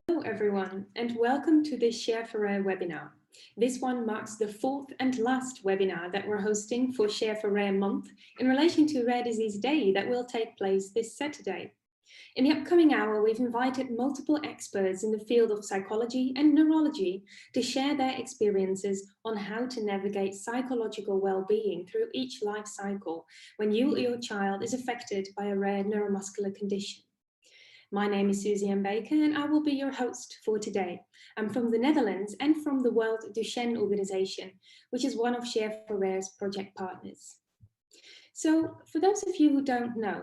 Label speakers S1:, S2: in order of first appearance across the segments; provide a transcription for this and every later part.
S1: everyone, and welcome to this Share for Rare webinar. This one marks the fourth and last webinar that we're hosting for Share for Rare month in relation to Rare Disease Day that will take place this Saturday. In the upcoming hour, we've invited multiple experts in the field of psychology and neurology to share their experiences on how to navigate psychological well-being through each life cycle when you or your child is affected by a rare neuromuscular condition. My name is Susie M. Baker and I will be your host for today. I'm from the Netherlands and from the World Duchenne Organization, which is one of Share for Rare's project partners. So for those of you who don't know,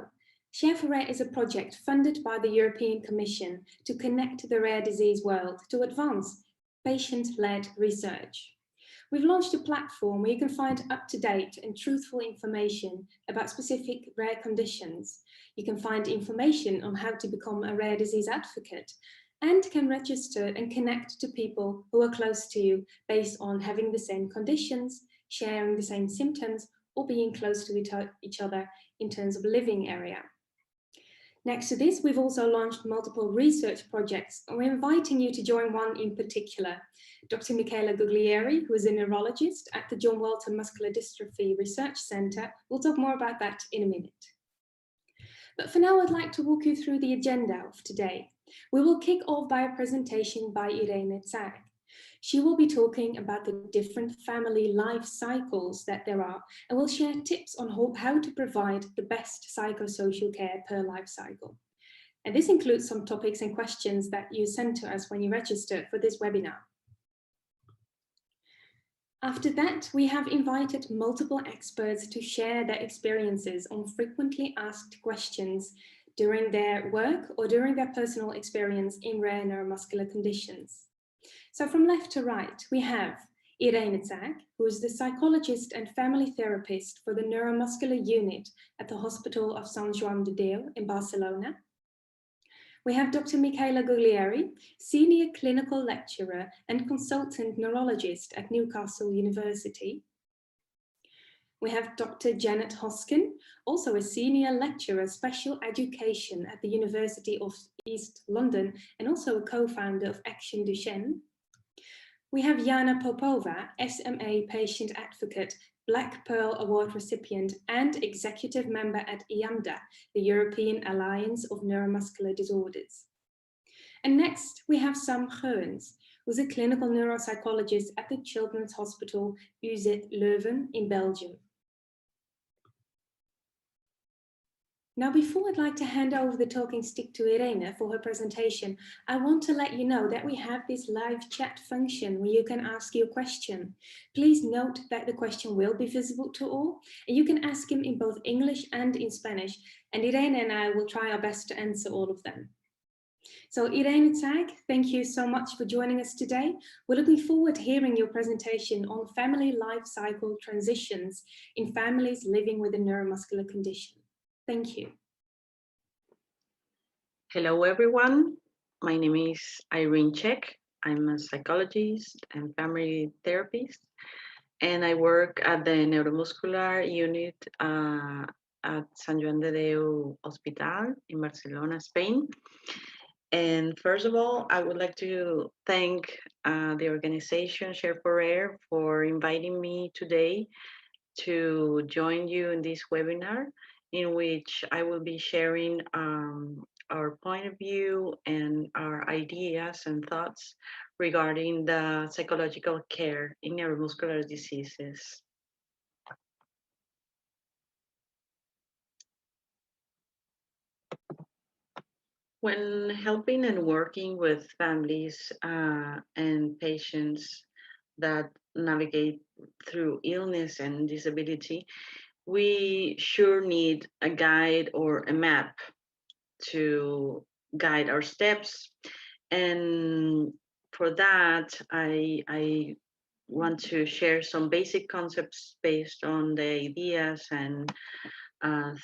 S1: Share for Rare is a project funded by the European Commission to connect the rare disease world to advance patient-led research. We've launched a platform where you can find up-to-date and truthful information about specific rare conditions. You can find information on how to become a rare disease advocate and can register and connect to people who are close to you based on having the same conditions, sharing the same symptoms, or being close to each other in terms of living area. Next to this, we've also launched multiple research projects, and we're inviting you to join one in particular. Dr. Michela Guglieri, who is a neurologist at the John Walter Muscular Dystrophy Research Centre, will talk more about that in a minute. But for now, I'd like to walk you through the agenda of today. We will kick off by a presentation by Irene Zag. She will be talking about the different family life cycles that there are and will share tips on how to provide the best psychosocial care per life cycle. And this includes some topics and questions that you sent to us when you registered for this webinar. After that, we have invited multiple experts to share their experiences on frequently asked questions during their work or during their personal experience in rare neuromuscular conditions. So from left to right, we have Irene Zag, who is the psychologist and family therapist for the neuromuscular unit at the Hospital of Sant Joan de Déu in Barcelona. We have Dr. Michela Guglieri, senior clinical lecturer and consultant neurologist at Newcastle University. We have Dr. Janet Hoskin, also a senior lecturer special education at the University of East London and also a co-founder of Action Duchenne. We have Jana Popova, SMA patient advocate, Black Pearl Award recipient and executive member at EAMDA, the European Alliance of Neuromuscular Disorders. And next, we have Sam Geuns, who's a clinical neuropsychologist at the Children's Hospital UZ Leuven in Belgium. Now, before I'd like to hand over the talking stick to Irene for her presentation, I want to let you know that we have this live chat function where you can ask your question. Please note that the question will be visible to all, and you can ask him in both English and in Spanish, and Irene and I will try our best to answer all of them. So Irene Zag, thank you so much for joining us today. We're looking forward to hearing your presentation on family life cycle transitions in families living with a neuromuscular condition. Thank you.
S2: Hello, everyone. My name is Irene Check. I'm a psychologist and family therapist, and I work at the neuromuscular unit at Sant Joan de Déu Hospital in Barcelona, Spain. And first of all, I would like to thank the organization Share for Rare for inviting me today to join you in this webinar, in which I will be sharing our point of view and our ideas and thoughts regarding the psychological care in neuromuscular diseases. When helping and working with families and patients that navigate through illness and disability, we sure need a guide or a map to guide our steps. And for that, I want to share some basic concepts based on the ideas and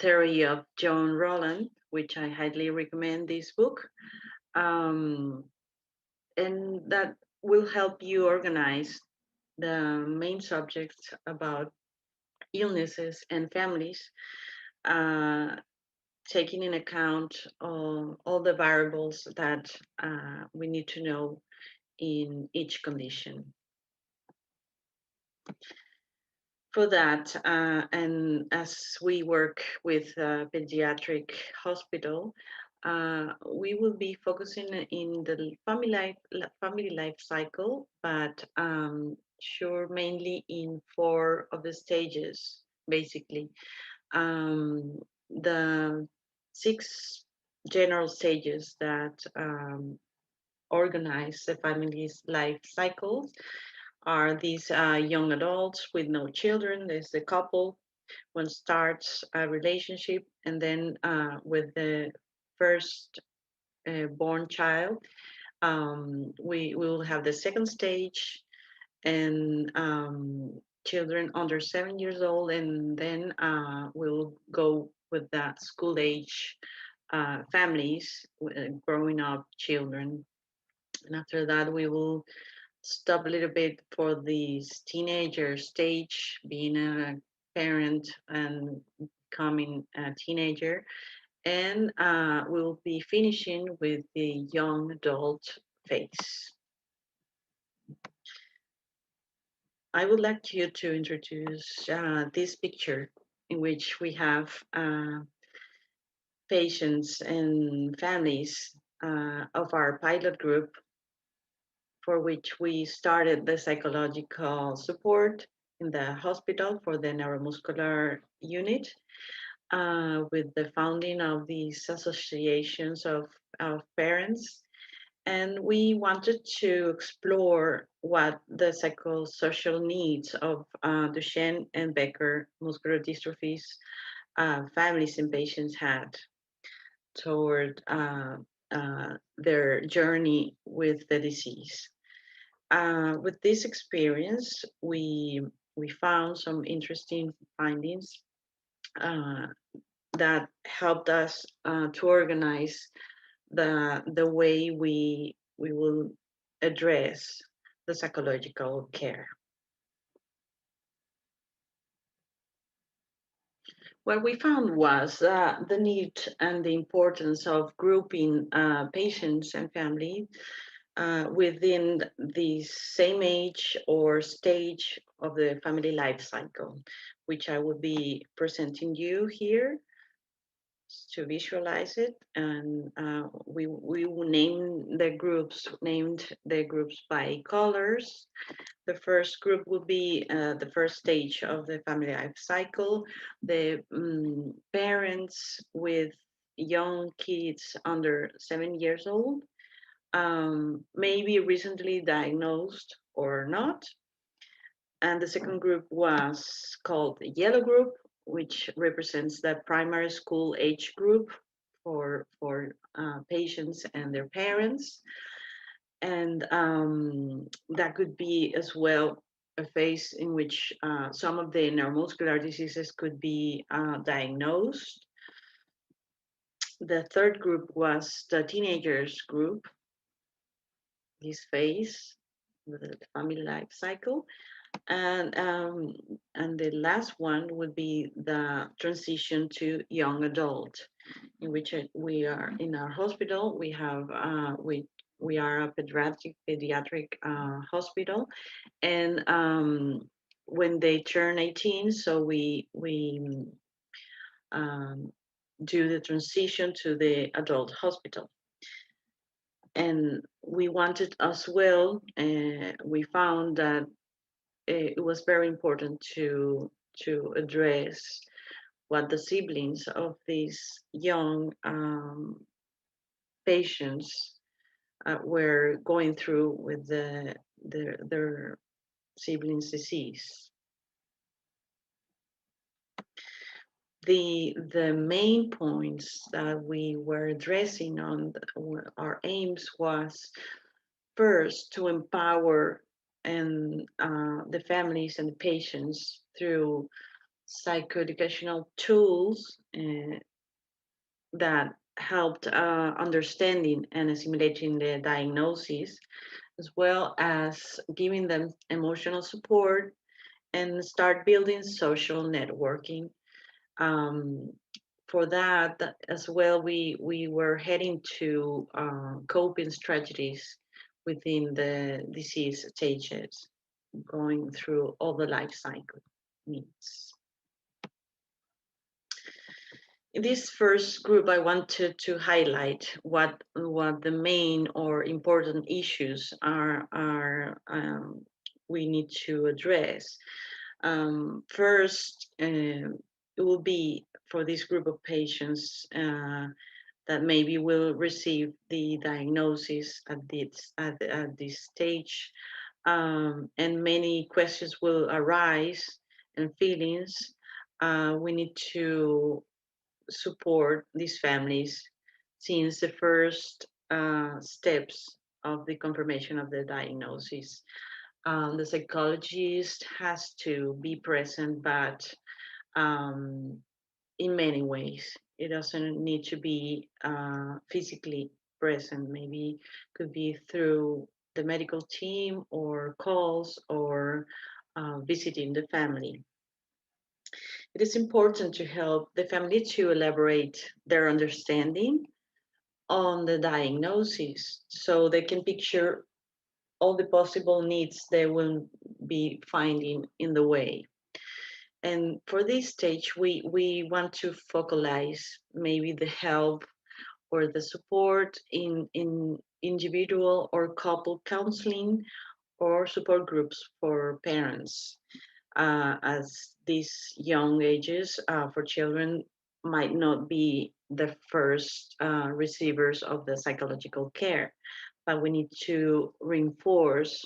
S2: theory of John Rowland, which I highly recommend this book. And that will help you organize the main subjects about illnesses and families taking in account all the variables that we need to know in each condition. For that, and as we work with a pediatric hospital, we will be focusing in the family life cycle, but sure, mainly in four of the stages, basically. The six general stages that organize the family's life cycles are these young adults with no children. There's the couple, one starts a relationship, and then with the first born child, we will have the second stage, and children under 7 years old, and then we'll go with that school age families, growing up children. And after that, we will stop a little bit for this teenager stage, being a parent and becoming a teenager. And we'll be finishing with the young adult phase. I would like you to introduce this picture in which we have patients and families of our pilot group, for which we started the psychological support in the hospital for the neuromuscular unit, with the founding of these associations of parents. And we wanted to explore what the psychosocial needs of Duchenne and Becker muscular dystrophies families and patients had toward their journey with the disease. With this experience, we found some interesting findings uh, that helped us to organize the way we will address the psychological care. What we found was the need and the importance of grouping patients and family within the same age or stage of the family life cycle, which I will be presenting you here to visualize it. And we will named the groups by colors. The first group will be the first stage of the family life cycle, the parents with young kids under 7 years old, maybe recently diagnosed or not. And the second group was called the yellow group, which represents the primary school age group for patients and their parents. And that could be as well a phase in which some of the neuromuscular diseases could be diagnosed. The third group was the teenagers group, this phase, the family life cycle. And the last one would be the transition to young adult, in which we are in our hospital. We are a pediatric hospital, and when they turn 18, so we um, do the transition to the adult hospital. And we wanted as well. We found that it was very important to address what the siblings of these young patients were going through with their siblings' disease. The main points that we were addressing on our aims was first to empower and the families and the patients through psychoeducational tools that helped understanding and assimilating the diagnosis, as well as giving them emotional support and start building social networking, um, for that as well, we were heading to coping strategies within the disease stages, going through all the life cycle needs. In this first group, I wanted to highlight what the main or important issues are we need to address. First, it will be for this group of patients that maybe will receive the diagnosis at this stage, and many questions will arise and feelings. We need to support these families since the first steps of the confirmation of the diagnosis. The psychologist has to be present, but um, in many ways. It doesn't need to be physically present. Maybe could be through the medical team or calls or visiting the family. It is important to help the family to elaborate their understanding on the diagnosis so they can picture all the possible needs they will be finding in the way. And for this stage, we want to focalize maybe the help or the support in individual or couple counseling or support groups for parents, as these young ages for children might not be the first receivers of the psychological care, but we need to reinforce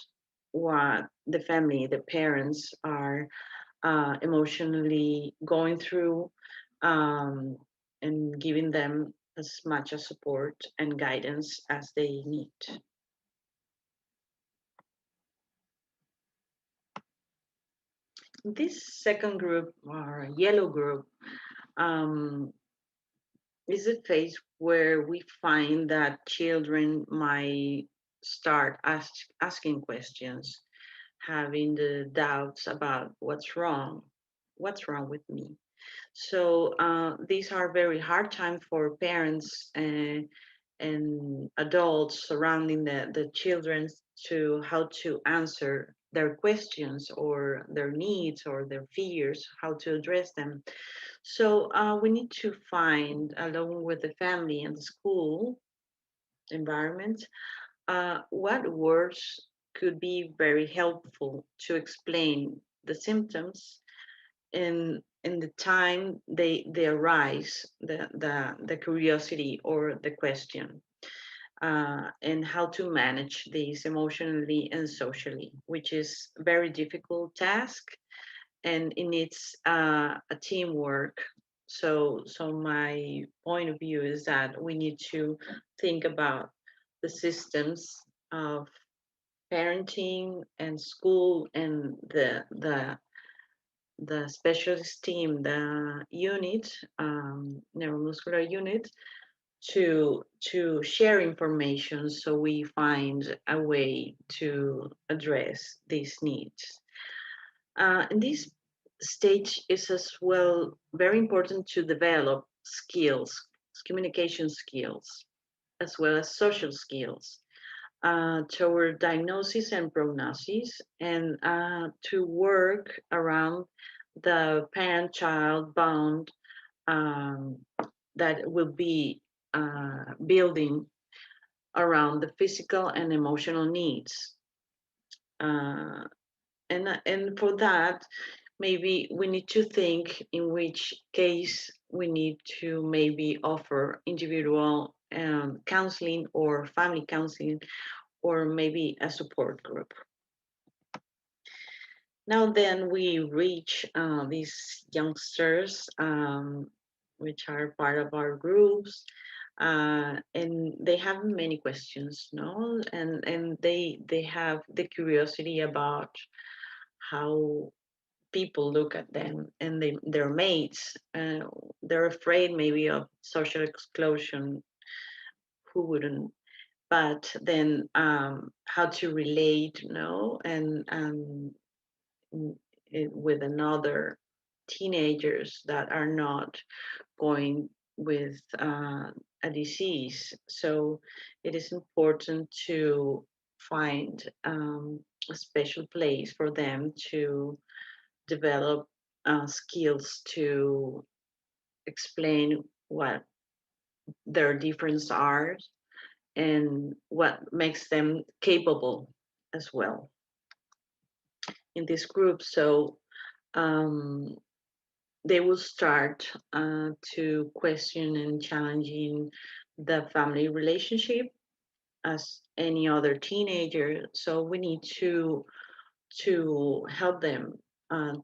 S2: what the family, the parents are emotionally going through, um, and giving them as much as support and guidance as they need. This second group, or yellow group, um, is a phase where we find that children might start asking questions, having the doubts about what's wrong with me. So these are very hard time for parents and adults surrounding the children to how to answer their questions or their needs or their fears, how to address them. So we need to find, along with the family and the school environment, what words could be very helpful to explain the symptoms in the time they arise, the curiosity or the question, and how to manage these emotionally and socially, which is a very difficult task, and it needs a teamwork. So my point of view is that we need to think about the systems of parenting and school and the specialist team, the unit, neuromuscular unit, to share information so we find a way to address these needs. And this stage is as well very important to develop skills, communication skills, as well as social skills toward diagnosis and prognosis, and to work around the parent-child bond um, that will be building around the physical and emotional needs. Uh, and for that, maybe we need to think in which case we need to maybe offer individual counseling or family counseling or maybe a support group. Now then we reach these youngsters, which are part of our groups, and they have many questions, no? And they have the curiosity about how people look at them and their mates. They're afraid maybe of social exclusion. Who wouldn't? But then how to relate, no? And with another teenagers that are not going with a disease. So it is important to find a special place for them to develop skills to explain what their differences are and what makes them capable as well in this group. So um, they will start to question and challenging the family relationship as any other teenager. So we need to help them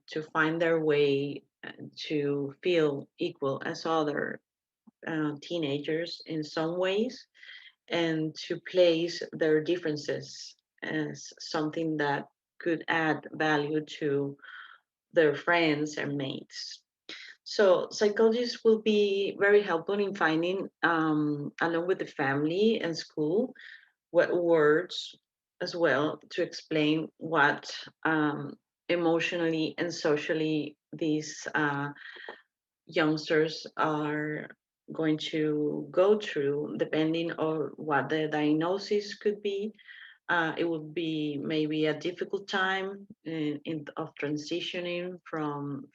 S2: to find their way to feel equal as other teenagers in some ways, and to place their differences as something that could add value to their friends and mates. So psychologists will be very helpful in finding, along with the family and school, what words as well to explain what emotionally and socially these youngsters are going to go through, depending on what the diagnosis could be. It would be maybe a difficult time of transitioning from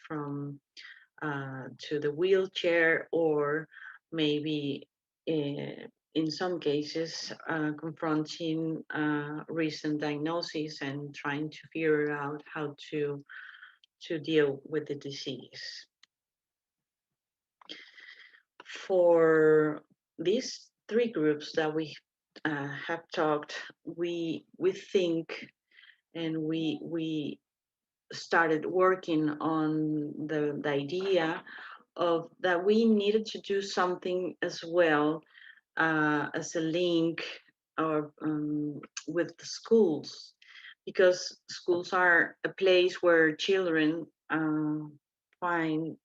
S2: to the wheelchair, or maybe in some cases confronting recent diagnosis and trying to figure out how to deal with the disease. For these three groups that we have talked, we think, and we started working on the idea of that we needed to do something as well, as a link or with the schools, because schools are a place where children find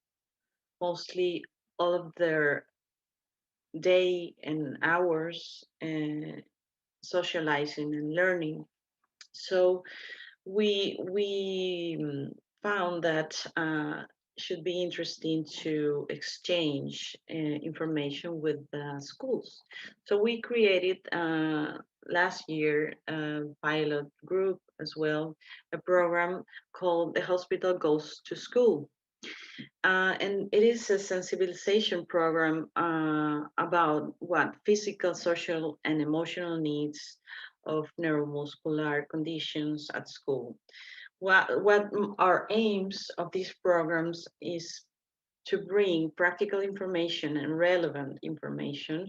S2: mostly all of their day and hours socializing and learning. So we found that should be interesting to exchange information with the schools. So we created last year a pilot group as well, a program called The Hospital Goes to School. And it is a sensibilization program about what physical, social, and emotional needs of neuromuscular conditions at school. What our aims of these programs is to bring practical information and relevant information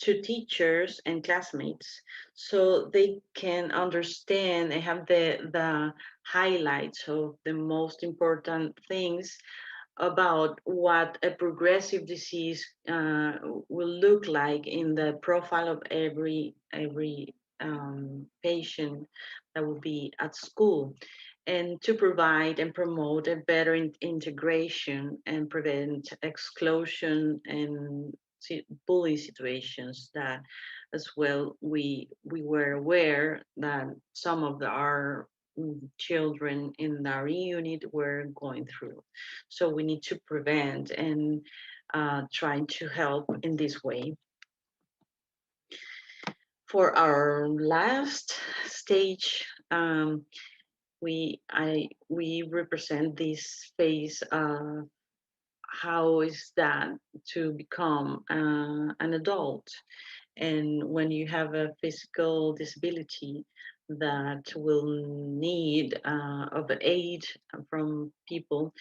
S2: to teachers and classmates, so they can understand and have the highlights of the most important things about what a progressive disease will look like in the profile of every patient that will be at school, and to provide and promote a better integration and prevent exclusion and bullying situations that as well we were aware that some of our children in our unit were going through. So we need to prevent and try to help in this way. For our last stage, we represent this phase of how is that to become an adult, and when you have a physical disability that will need of aid from people,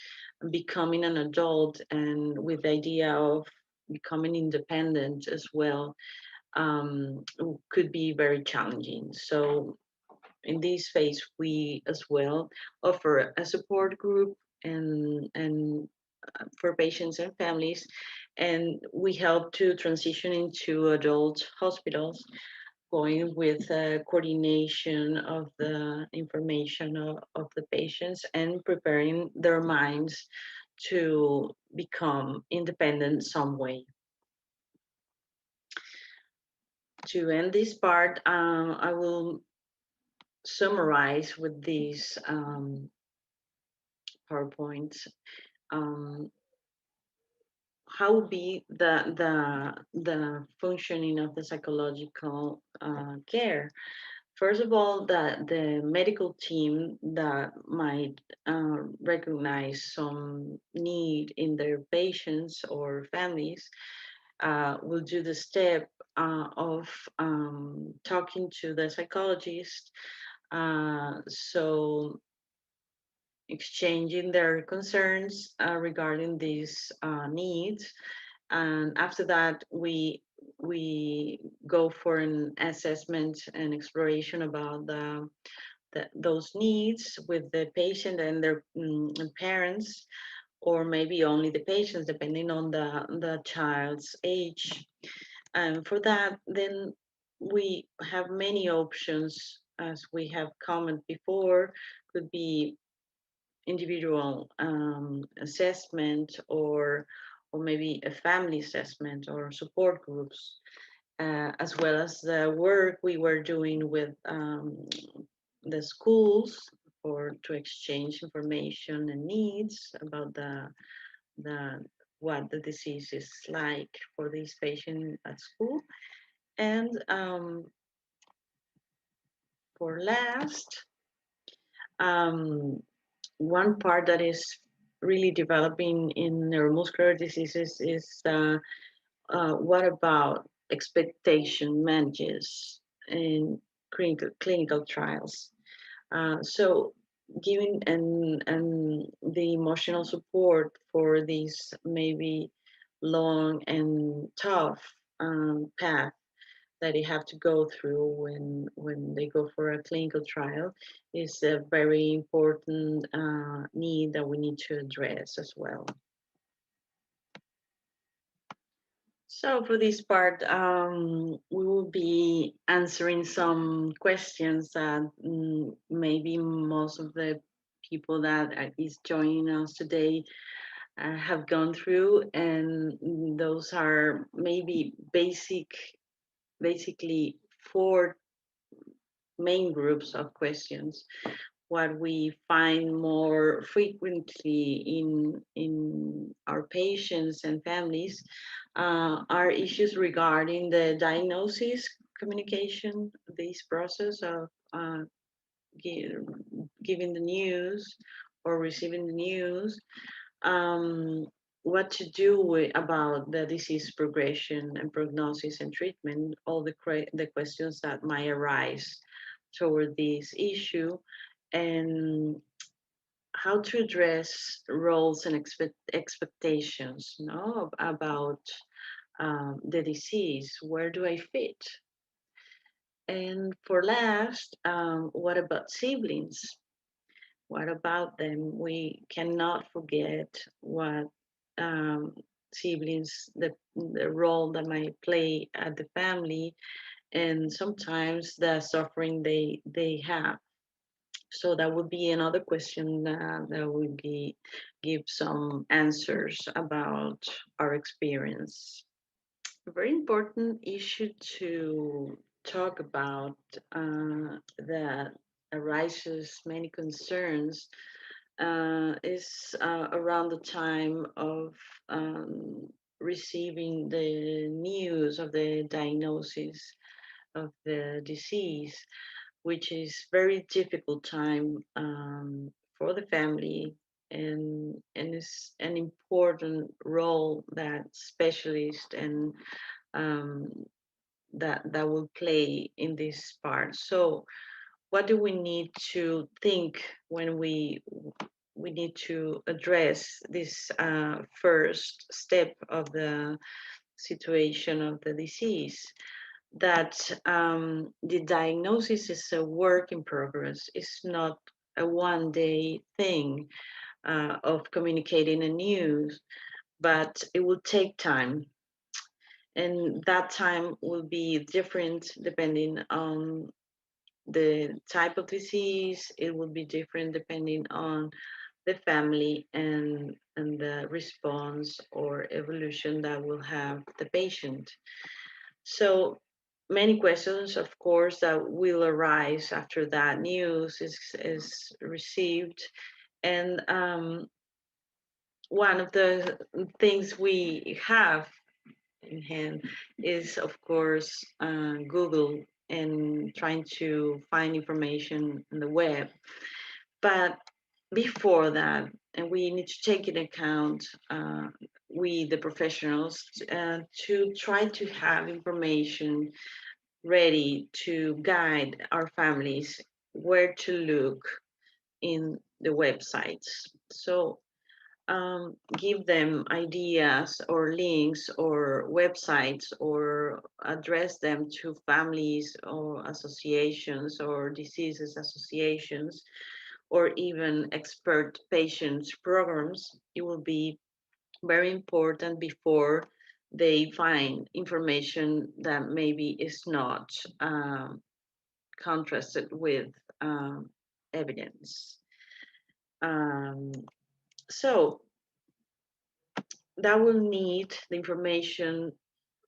S2: becoming an adult and with the idea of becoming independent as well, um, could be very challenging. So in this phase, we as well offer a support group and for patients and families, and we help to transition into adult hospitals, going with coordination of the information of the patients and preparing their minds to become independent some way. To end this part, I will summarize with these PowerPoints. Um, how would be the functioning of the psychological care. First of all, the medical team that might recognize some need in their patients or families will do the step of talking to the psychologist. So exchanging their concerns regarding these needs, and after that we go for an assessment and exploration about those needs with the patient and their parents, or maybe only the patients, depending on the child's age. And for that, then we have many options, as we have commented before. Could be individual assessment, or maybe a family assessment or support groups, as well as the work we were doing with the schools for to exchange information and needs about the what the disease is like for this patient at school. And for last, um, one part that is really developing in neuromuscular diseases is what about expectation manages in clinical trials. So giving and the emotional support for these maybe long and tough path that they have to go through when they go for a clinical trial is a very important need that we need to address as well. So for this part, we will be answering some questions that maybe most of the people that is joining us today have gone through, and those are maybe basically four main groups of questions. What we find more frequently in our patients and families are issues regarding the diagnosis, communication, this process of giving the news or receiving the news, um, what to do about the disease progression and prognosis and treatment, all the questions that might arise toward this issue, and how to address roles and expectations, no, about the disease. Where do I fit? And for last, what about siblings? What about them? We cannot forget what um, siblings, the role that might play at the family, and sometimes the suffering they have. So that would be another question that would be give some answers about our experience. A very important issue to talk about that arises many concerns is around the time of receiving the news of the diagnosis of the disease, which is very difficult time for the family, and is an important role that specialist and um, that will play in this part. So what do we need to think when we need to address this first step of the situation of the disease? That the diagnosis is a work in progress. It's not a one day thing of communicating a news, but it will take time. And that time will be different depending on the type of disease. It will be different depending on the family and the response or evolution that will have the patient. So many questions, of course, that will arise after that news is received. And one of the things we have in hand is, of course, Google and trying to find information on the web. But before that, and we need to take into account, we, the professionals, to try to have information ready to guide our families where to look in the websites. So give them ideas or links or websites, or address them to families or associations or diseases associations, or even expert patients programs. It will be very important before they find information that maybe is not contrasted with um, evidence. Um, so that will need the information,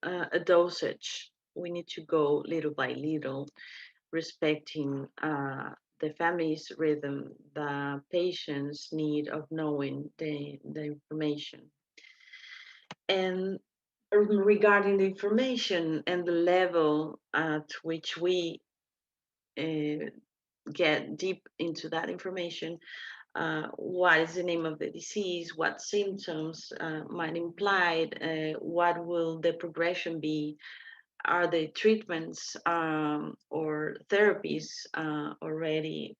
S2: a dosage. We need to go little by little, respecting the family's rhythm, the patient's need of knowing the information. And regarding the information and the level at which we uh, get deep into that information, what is the name of the disease, what symptoms might imply, what will the progression be, are the treatments or therapies already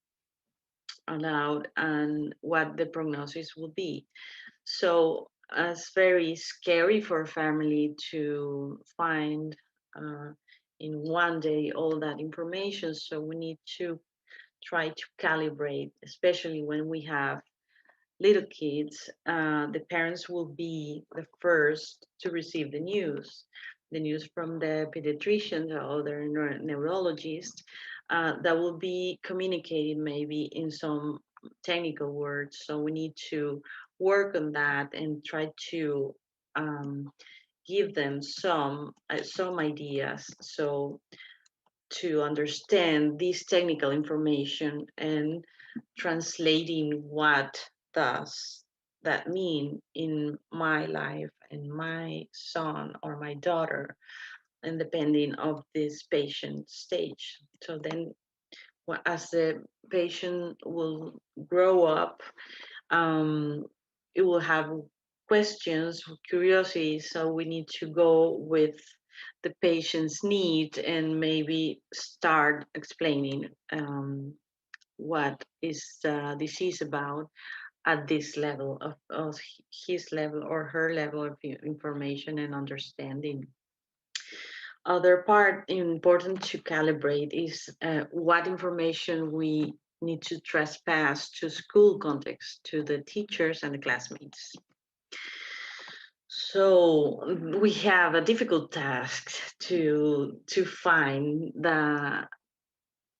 S2: allowed, and what the prognosis will be. So it's very scary for a family to find uh, in one day all that information. So we need to try to calibrate, especially when we have little kids. The parents will be the first to receive the news from the pediatricians or other neurologists, that will be communicated maybe in some technical words. So we need to work on that and try to give them some ideas, so to understand this technical information and translating what does that mean in my life and my son or my daughter, and depending of this patient stage. So then as the patient will grow up, um, it will have questions, curiosity. So we need to go with the patient's need and maybe start explaining what is the disease about at this level of his level or her level of information and understanding. Other part important to calibrate is what information we need to trespass to school context, to the teachers and the classmates. So we have a difficult task to find the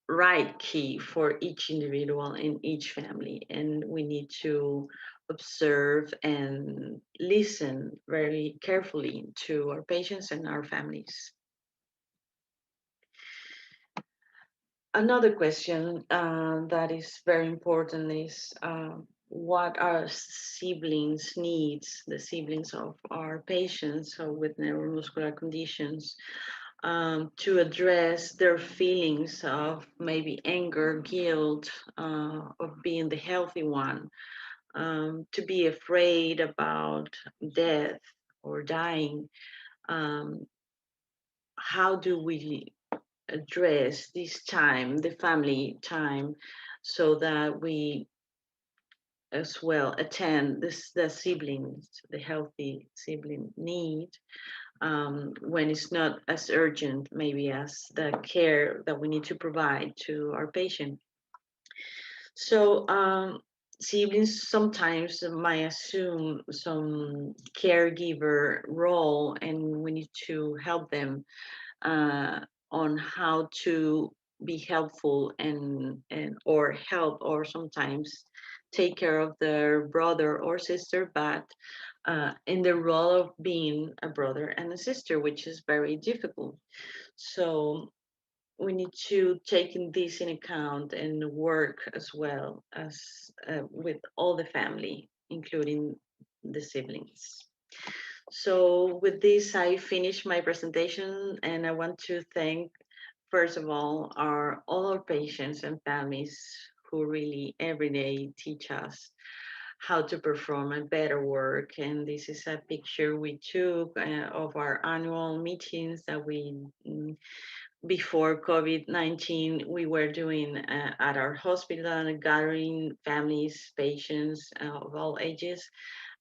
S2: right key for each individual in each family, and we need to observe and listen very carefully to our patients and our families. Another question that is very important is, what are siblings' needs, the siblings of our patients so with neuromuscular conditions, to address their feelings of maybe anger, guilt, of being the healthy one, to be afraid about death or dying. Um, how do we address this time, the family time, so that we as well attend the siblings, the healthy sibling need, when it's not as urgent, maybe as the care that we need to provide to our patient. So siblings sometimes might assume some caregiver role, and we need to help them uh, on how to be helpful and or help, or sometimes take care of their brother or sister, but in the role of being a brother and a sister, which is very difficult. So we need to take this in account and work as well as with all the family, including the siblings. So with this, I finish my presentation, and I want to thank, first of all our patients and families who really every day teach us how to perform a better work. And this is a picture we took of our annual meetings that we before COVID-19 we were doing at our hospital, gathering families, patients of all ages.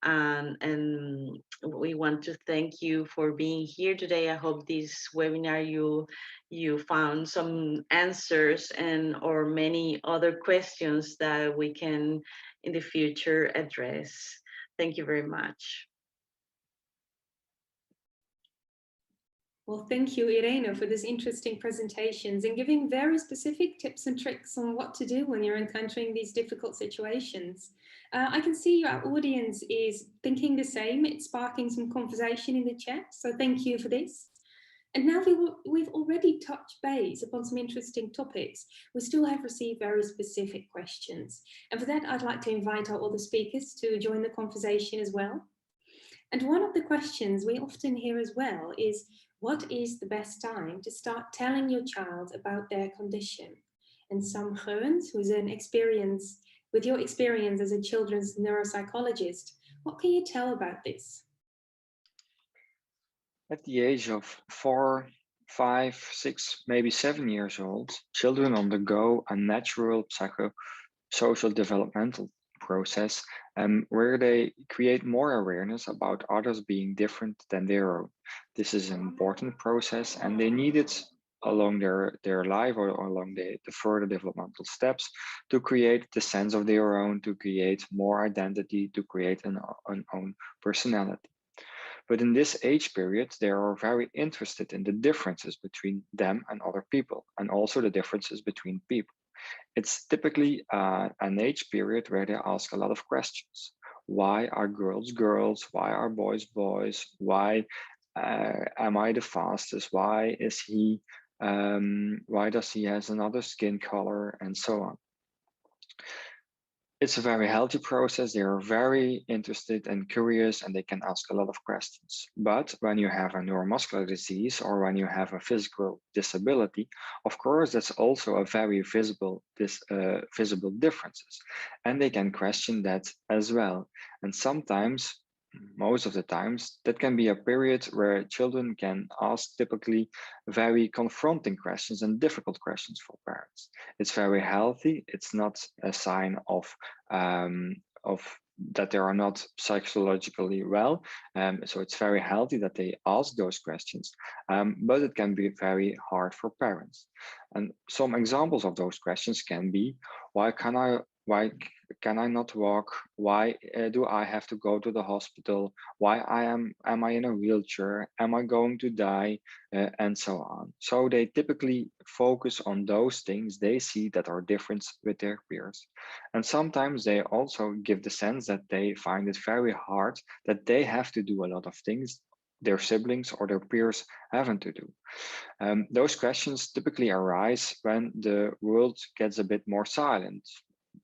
S2: And we want to thank you for being here today. I hope this webinar you found some answers and or many other questions that we can in the future address. Thank you very much.
S1: Well, thank you, Irene, for this interesting presentations and giving very specific tips and tricks on what to do when you're encountering these difficult situations. I can see our audience is thinking the same. It's sparking some conversation in the chat, so thank you for this. And now we've already touched base upon some interesting topics. We still have received very specific questions. And for that, I'd like to invite our other speakers to join the conversation as well. And one of the questions we often hear as well is, what is the best time to start telling your child about their condition? And Sam Geuns, who's with your experience as a children's neuropsychologist, what can you tell about this?
S3: At the age of 4, 5, 6, maybe 7 years old, children undergo a natural psychosocial developmental process where they create more awareness about others being different than their own. This is an important process, and they need it along their life or along the further developmental steps to create the sense of their own, to create more identity, to create an own personality. But in this age period, they are very interested in the differences between them and other people, and also the differences between people. It's typically an age period where they ask a lot of questions. Why are girls girls? Why are boys boys? Why am I the fastest? Why is he? Why does he has another skin color, and so on? It's a very healthy process. They are very interested and curious, and they can ask a lot of questions. But when you have a neuromuscular disease or when you have a physical disability, of course, that's also a very visible differences, and they can question that as well. And sometimes, most of the times, that can be a period where children can ask typically very confronting questions and difficult questions for parents. It's very healthy. It's not a sign of that they are not psychologically well. So it's very healthy that they ask those questions, but it can be very hard for parents. And some examples of those questions can be, why can I not walk? Why do I have to go to the hospital? Why am I in a wheelchair? Am I going to die? And so on. So they typically focus on those things they see that are different with their peers. And sometimes they also give the sense that they find it very hard that they have to do a lot of things their siblings or their peers haven't to do. Those questions typically arise when the world gets a bit more silent,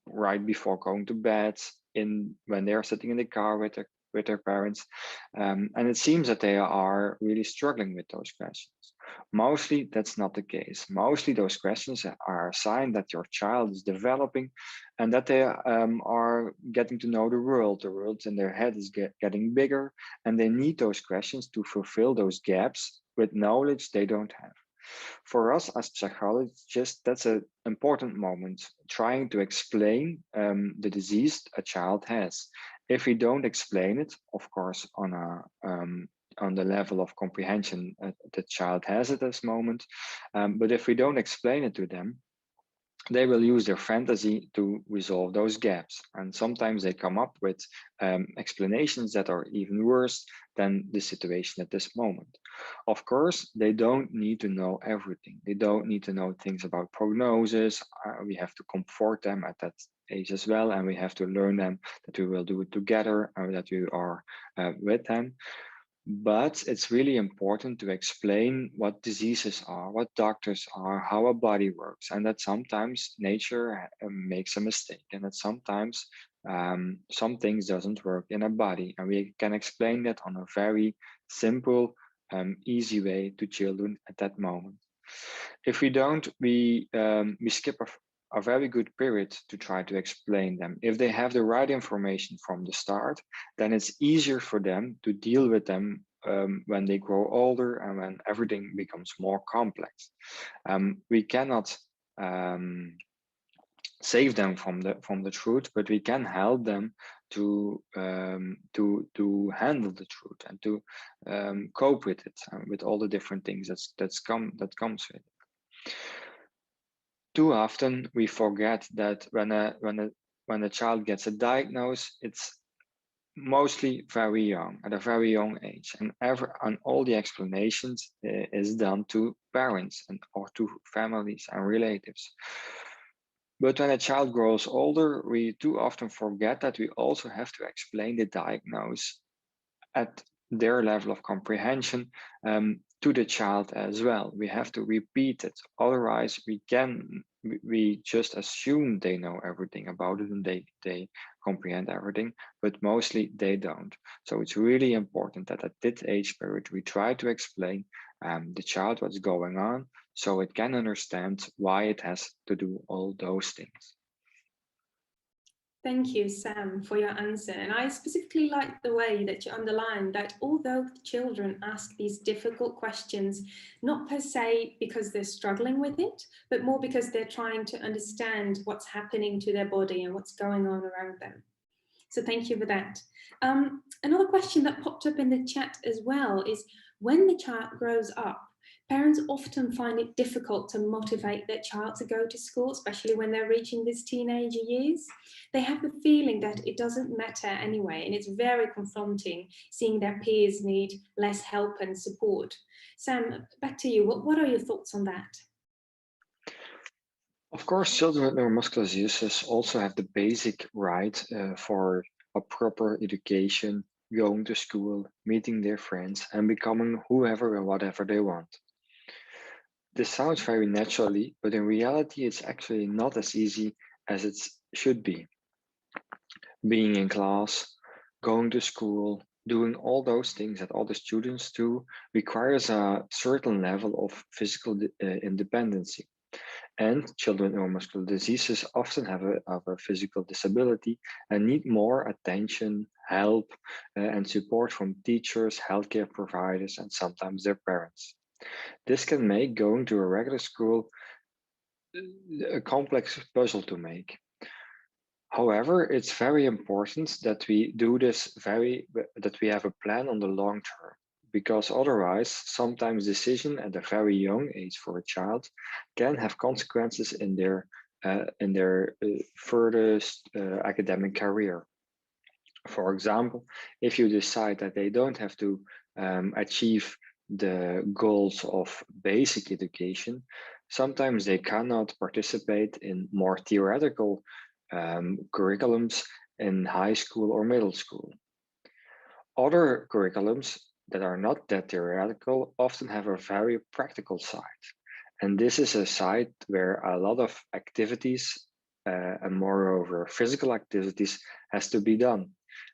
S3: right before going to bed, when they're sitting in the car with their parents, and it seems that they are really struggling with those questions. Mostly that's not the case. Mostly those questions are a sign that your child is developing and that they are getting to know the world. The world in their head is getting bigger, and they need those questions to fulfill those gaps with knowledge they don't have. For us as psychologists, that's an important moment, trying to explain the disease a child has. If we don't explain it, of course, on the level of comprehension the child has at this moment, but if we don't explain it to them, they will use their fantasy to resolve those gaps. And sometimes they come up with explanations that are even worse than the situation at this moment. Of course, they don't need to know everything. They don't need to know things about prognosis. We have to comfort them at that age as well. And we have to learn them that we will do it together and that we are with them. But it's really important to explain what diseases are, what doctors are, how a body works, and that sometimes nature makes a mistake, and that sometimes some things doesn't work in a body, and we can explain that on a very simple, easy way to children at that moment. If we don't, we skip a very good period to try to explain them. If they have the right information from the start, then it's easier for them to deal with them when they grow older and when everything becomes more complex. We cannot save them from the truth, but we can help them to handle the truth and to cope with it, with all the different things that comes with it. Too often we forget that when a child gets a diagnosis, it's mostly very young, at a very young age, and all the explanations is done to parents or to families and relatives. But when a child grows older, we too often forget that we also have to explain the diagnosis at their level of comprehension to the child as well. We have to repeat it. Otherwise, we just assume they know everything about it and they comprehend everything, but mostly they don't. So it's really important that at this age period, we try to explain the child what's going on so it can understand why it has to do all those things.
S1: Thank you, Sam, for your answer. And I specifically like the way that you underlined that although children ask these difficult questions, not per se because they're struggling with it, but more because they're trying to understand what's happening to their body and what's going on around them. So thank you for that. Another question that popped up in the chat as well is, when the child grows up, parents often find it difficult to motivate their child to go to school, especially when they're reaching these teenager years. They have the feeling that it doesn't matter anyway, and it's very confronting seeing their peers need less help and support. Sam, back to you. What are your thoughts on that?
S3: Of course, children with neuromuscular diseases also have the basic right for a proper education, going to school, meeting their friends, and becoming whoever and whatever they want. This sounds very naturally, but in reality, it's actually not as easy as it should be. Being in class, going to school, doing all those things that all the students do requires a certain level of physical independency. And children with neuromuscular diseases often have a physical disability and need more attention, help, and support from teachers, healthcare providers, and sometimes their parents. This can make going to a regular school a complex puzzle to make. However, it's very important that we do this that we have a plan on the long term, because otherwise, sometimes decision at a very young age for a child can have consequences in their furthest academic career. For example, if you decide that they don't have to achieve the goals of basic education, sometimes they cannot participate in more theoretical curriculums in high school or middle school. Other curriculums that are not that theoretical often have a very practical side. And this is a side where a lot of activities and moreover physical activities has to be done.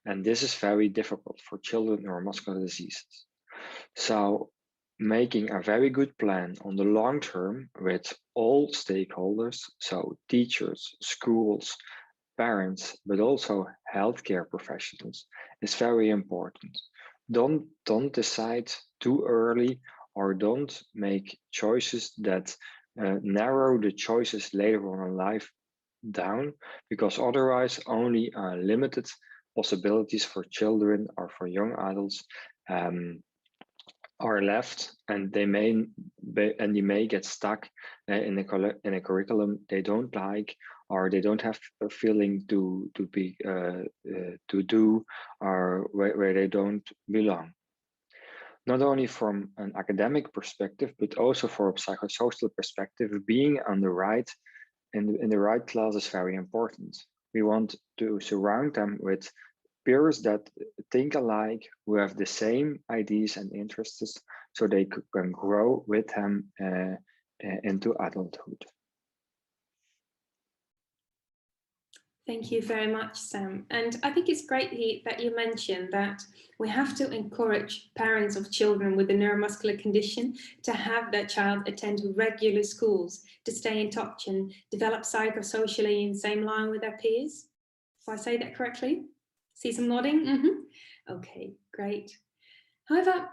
S3: And this is very difficult for children with neuromuscular diseases. So making a very good plan on the long term with all stakeholders, so teachers, schools, parents, but also healthcare professionals, is very important. Don't decide too early, or don't make choices that narrow the choices later on in life down, because otherwise only limited possibilities for children or for young adults are left, and they may get stuck in a curriculum they don't like, or they don't have a feeling to do, or where they don't belong. Not only from an academic perspective, but also for a psychosocial perspective, being on the right in the right class is very important. We want to surround them with peers that think alike, who have the same ideas and interests, so they can grow with them into adulthood.
S1: Thank you very much, Sam. And I think it's great that you mentioned that we have to encourage parents of children with a neuromuscular condition to have their child attend regular schools, to stay in touch and develop psychosocially in the same line with their peers. If I say that correctly? See some nodding? Okay, great. However,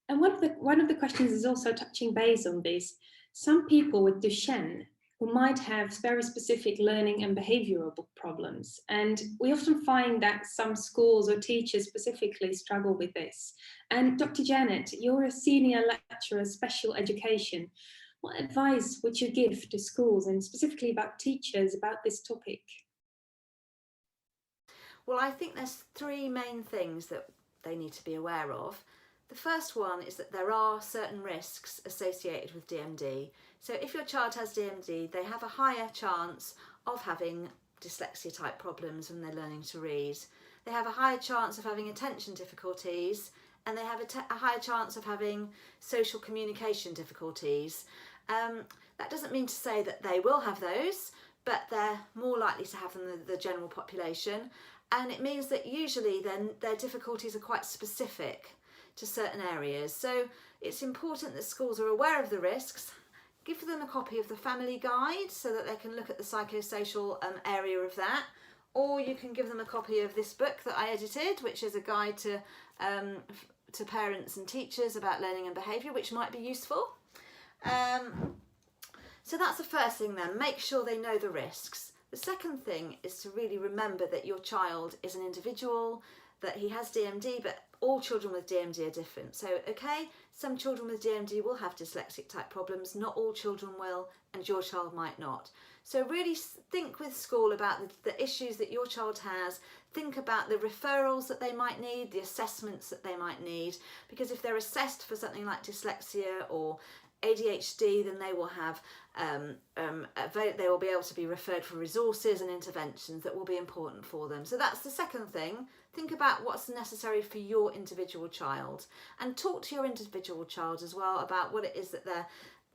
S1: and one of the questions is also touching base on this. Some people with Duchenne who might have very specific learning and behavioral problems. And we often find that some schools or teachers specifically struggle with this. And Dr. Janet, you're a senior lecturer of special education. What advice would you give to schools and specifically about teachers about this topic?
S4: Well, I think there's three main things that they need to be aware of. The first one is that there are certain risks associated with DMD. So if your child has DMD, they have a higher chance of having dyslexia type problems when they're learning to read. They have a higher chance of having attention difficulties, and they have a higher chance of having social communication difficulties. That doesn't mean to say that they will have those, but they're more likely to have them than the general population. And it means that usually then their difficulties are quite specific to certain areas. So it's important that schools are aware of the risks. Give them a copy of the family guide so that they can look at the psychosocial area of that. Or you can give them a copy of this book that I edited, which is a guide to parents and teachers about learning and behaviour, which might be useful. So that's the first thing then, make sure they know the risks. The second thing is to really remember that your child is an individual, that he has DMD, but all children with DMD are different. So, okay, some children with DMD will have dyslexic type problems, not all children will, and your child might not. So really think with school about the issues that your child has, think about the referrals that they might need, the assessments that they might need, because if they're assessed for something like dyslexia or ADHD, then they will have they will be able to be referred for resources and interventions that will be important for them. So that's the second thing. Think about what's necessary for your individual child, and talk to your individual child as well about what it is that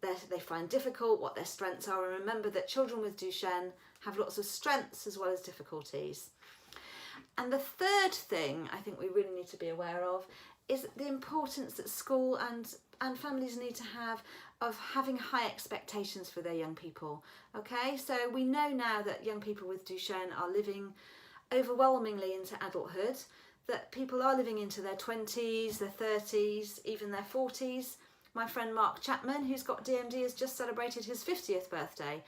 S4: they find difficult, what their strengths are, and remember that children with Duchenne have lots of strengths as well as difficulties. And the third thing I think we really need to be aware of is the importance that school and families need to have of having high expectations for their young people. Okay, so we know now that young people with Duchenne are living overwhelmingly into adulthood, that people are living into their 20s, their 30s, even their 40s. My friend Mark Chapman, who's got DMD, has just celebrated his 50th birthday.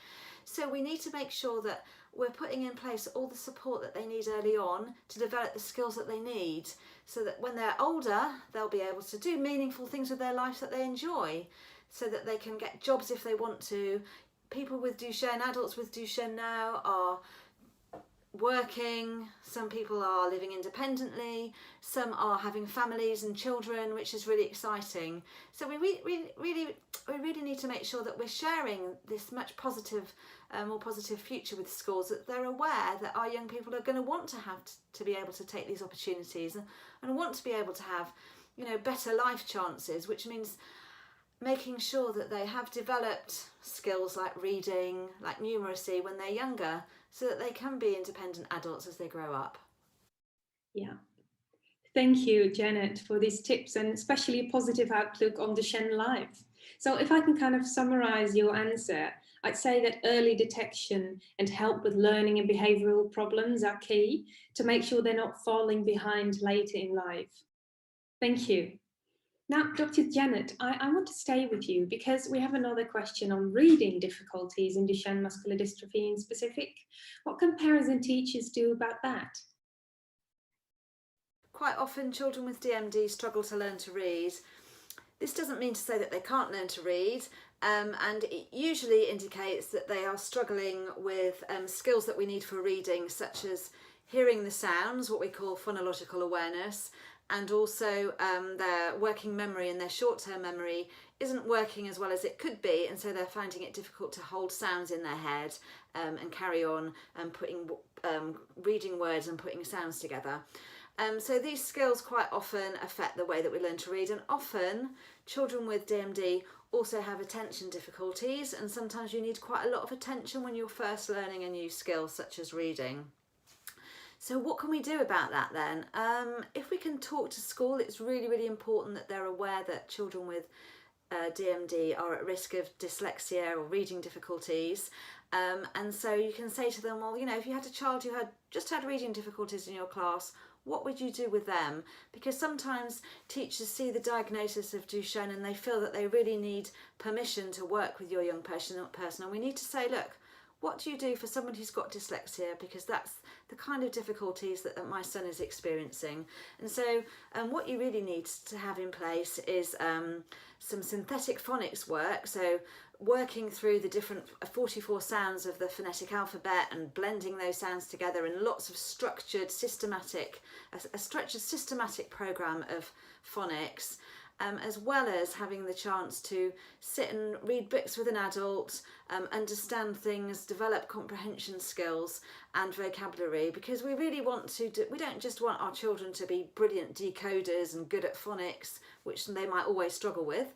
S4: So we need to make sure that we're putting in place all the support that they need early on to develop the skills that they need, so that when they're older, they'll be able to do meaningful things with their life that they enjoy, so that they can get jobs if they want to. People with Duchenne, adults with Duchenne now are working, some people are living independently, some are having families and children, which is really exciting. So we really need to make sure that we're sharing this much more positive future with schools, that they're aware that our young people are going to want to have to be able to take these opportunities and want to be able to have, better life chances, which means making sure that they have developed skills like reading, like numeracy when they're younger, so that they can be independent adults as they grow up.
S1: Yeah. Thank you, Janet, for these tips and especially a positive outlook on Duchenne life. So if I can kind of summarize your answer, I'd say that early detection and help with learning and behavioral problems are key to make sure they're not falling behind later in life. Thank you. Now, Dr. Janet, I want to stay with you because we have another question on reading difficulties in Duchenne muscular dystrophy in specific. What can parents and teachers do about that?
S4: Quite often children with DMD struggle to learn to read. This doesn't mean to say that they can't learn to read, and it usually indicates that they are struggling with skills that we need for reading, such as hearing the sounds, what we call phonological awareness, and also their working memory and their short-term memory isn't working as well as it could be, and so they're finding it difficult to hold sounds in their head and carry on reading words and putting sounds together. So these skills quite often affect the way that we learn to read, and often children with DMD also have attention difficulties, and sometimes you need quite a lot of attention when you're first learning a new skill such as reading. So what can we do about that then? If we can talk to school, it's really, really important that they're aware that children with DMD are at risk of dyslexia or reading difficulties. And so you can say to them, well, you know, if you had a child who had just had reading difficulties in your class, what would you do with them? Because sometimes teachers see the diagnosis of Duchenne and they feel that they really need permission to work with your young person, and we need to say, look, what do you do for someone who's got dyslexia? Because that's the kind of difficulties that my son is experiencing. And so what you really need to have in place is some synthetic phonics work. So working through the different 44 sounds of the phonetic alphabet and blending those sounds together in lots of structured, systematic program of phonics. As well as having the chance to sit and read books with an adult, understand things, develop comprehension skills and vocabulary, because we really want to we don't just want our children to be brilliant decoders and good at phonics, which they might always struggle with.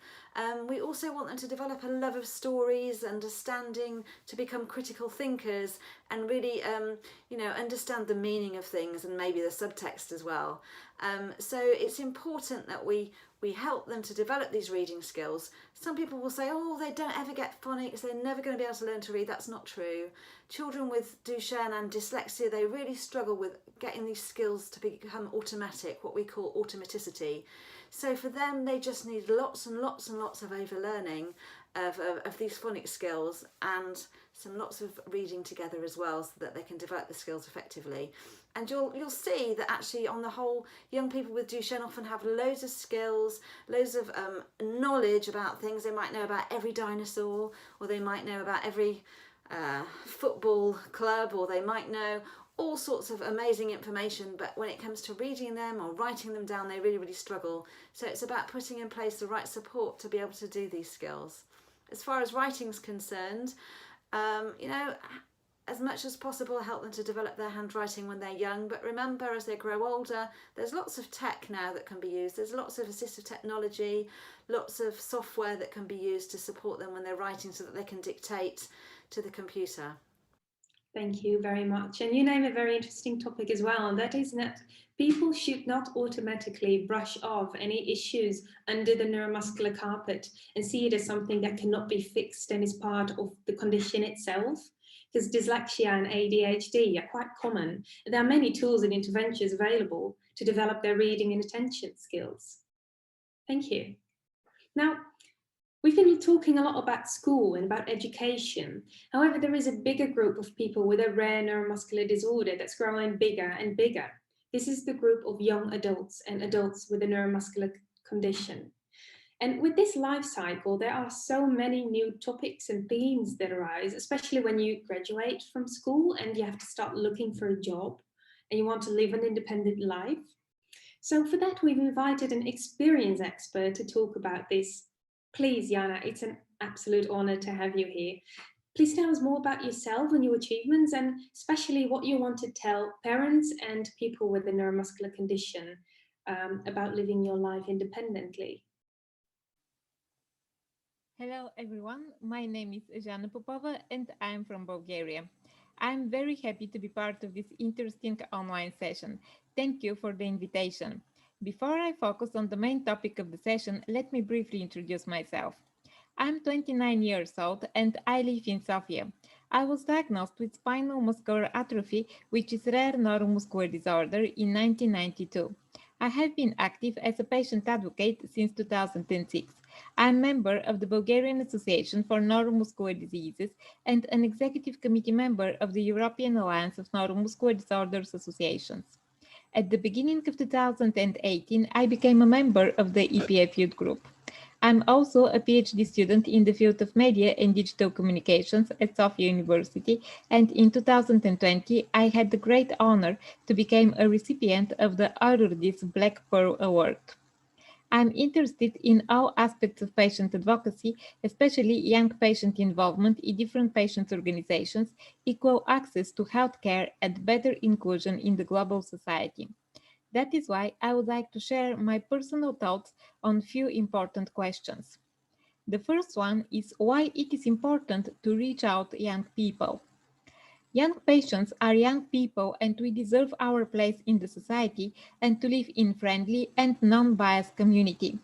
S4: We also want them to develop a love of stories, understanding, to become critical thinkers and really understand the meaning of things and maybe the subtext as well. So it's important that we help them to develop these reading skills. Some people will say, oh, they don't ever get phonics, they're never going to be able to learn to read. That's not true. Children with Duchenne and dyslexia, they really struggle with getting these skills to become automatic, what we call automaticity. So for them, they just need lots and lots and lots of overlearning of these phonics skills and lots of reading together as well, so that they can develop the skills effectively. And you'll see that actually, on the whole, young people with Duchenne often have loads of skills, loads of knowledge about things. They might know about every dinosaur, or they might know about every football club, or they might know all sorts of amazing information, but when it comes to reading them or writing them down, they really, really struggle. So it's about putting in place the right support to be able to do these skills. As far as writing's concerned, as much as possible, help them to develop their handwriting when they're young. But remember, as they grow older, there's lots of tech now that can be used. There's lots of assistive technology, lots of software that can be used to support them when they're writing, so that they can dictate to the computer.
S1: Thank you very much. And you name a very interesting topic as well, and that is that people should not automatically brush off any issues under the neuromuscular carpet and see it as something that cannot be fixed and is part of the condition itself. Because dyslexia and ADHD are quite common. There are many tools and interventions available to develop their reading and attention skills. Thank you. Now, we've been talking a lot about school and about education. However, there is a bigger group of people with a rare neuromuscular disorder that's growing bigger and bigger. This is the group of young adults and adults with a neuromuscular condition. And with this life cycle, there are so many new topics and themes that arise, especially when you graduate from school and you have to start looking for a job and you want to live an independent life. So for that, we've invited an experienced expert to talk about this. Please, Jana, it's an absolute honor to have you here. Please tell us more about yourself and your achievements, and especially what you want to tell parents and people with a neuromuscular condition about living your life independently.
S5: Hello everyone, my name is Jana Popova and I'm from Bulgaria. I'm very happy to be part of this interesting online session. Thank you for the invitation. Before I focus on the main topic of the session, let me briefly introduce myself. I'm 29 years old and I live in Sofia. I was diagnosed with spinal muscular atrophy, which is a rare neuromuscular disorder, in 1992. I have been active as a patient advocate since 2006. I'm a member of the Bulgarian Association for Neuromuscular Diseases and an executive committee member of the European Alliance of Neuromuscular Disorders Associations. At the beginning of 2018, I became a member of the EPF Youth Group. I'm also a PhD student in the field of media and digital communications at Sofia University, and in 2020, I had the great honor to become a recipient of the Arurdis Black Pearl Award. I'm interested in all aspects of patient advocacy, especially young patient involvement in different patient organizations, equal access to healthcare, and better inclusion in the global society. That is why I would like to share my personal thoughts on a few important questions. The first one is why it is important to reach out to young people. Young patients are young people and we deserve our place in the society and to live in friendly and non-biased community.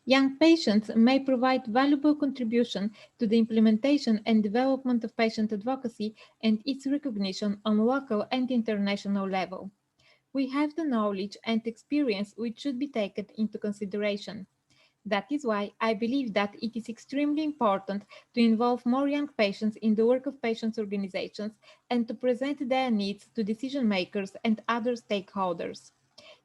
S5: Young patients may provide valuable contribution to the implementation and development of patient advocacy and its recognition on local and international level. We have the knowledge and experience which should be taken into consideration. That is why I believe that it is extremely important to involve more young patients in the work of patients' organizations and to present their needs to decision makers and other stakeholders.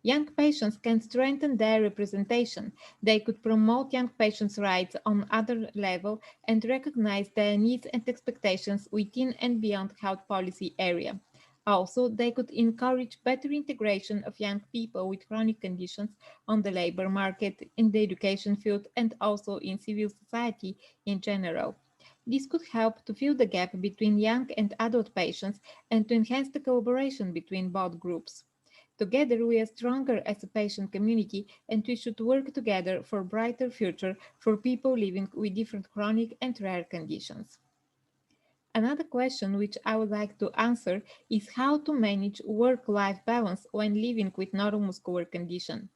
S5: Young patients can strengthen their representation. They could promote young patients' rights on other level and recognize their needs and expectations within and beyond health policy area. Also, they could encourage better integration of young people with chronic conditions on the labor market, in the education field, and also in civil society in general. This could help to fill the gap between young and adult patients and to enhance the collaboration between both groups. Together we are stronger as a patient community and we should work together for a brighter future for people living with different chronic and rare conditions. Another question which I would like to answer is how to manage work-life balance when living with neuromuscular condition.